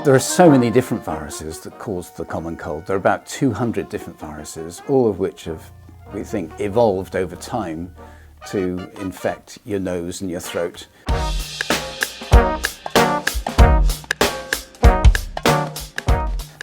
There are so many different viruses that cause the common cold. There are about 200 different viruses, all of which have, we think, evolved over time to infect your nose and your throat.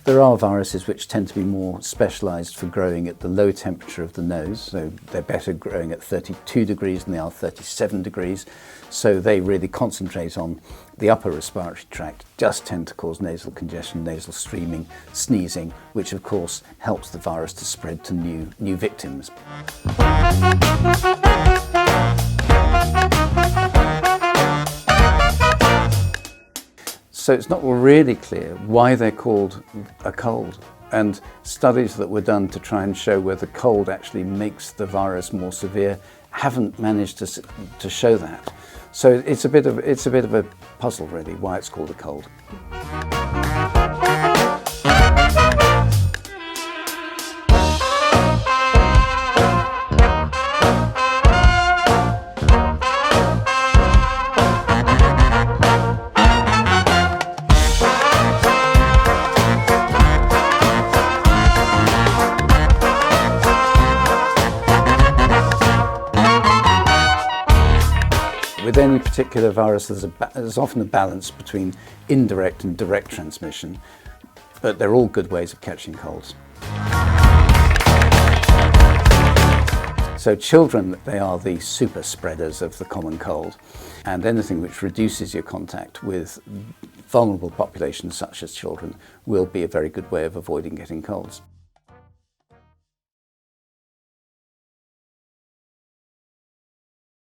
There are viruses which tend to be more specialised for growing at the low temperature of the nose, so they're better growing at 32 degrees than they are 37 degrees, so they really concentrate on the upper respiratory tract, just tend to cause nasal congestion, nasal streaming, sneezing, which of course helps the virus to spread to new victims. So it's not really clear why they're called a cold, and studies that were done to try and show whether cold actually makes the virus more severe haven't managed to show that. So it's a bit of a puzzle really why it's called a cold. With any particular virus, there's often a balance between indirect and direct transmission, but they're all good ways of catching colds. So children, they are the super spreaders of the common cold, and anything which reduces your contact with vulnerable populations such as children will be a very good way of avoiding getting colds.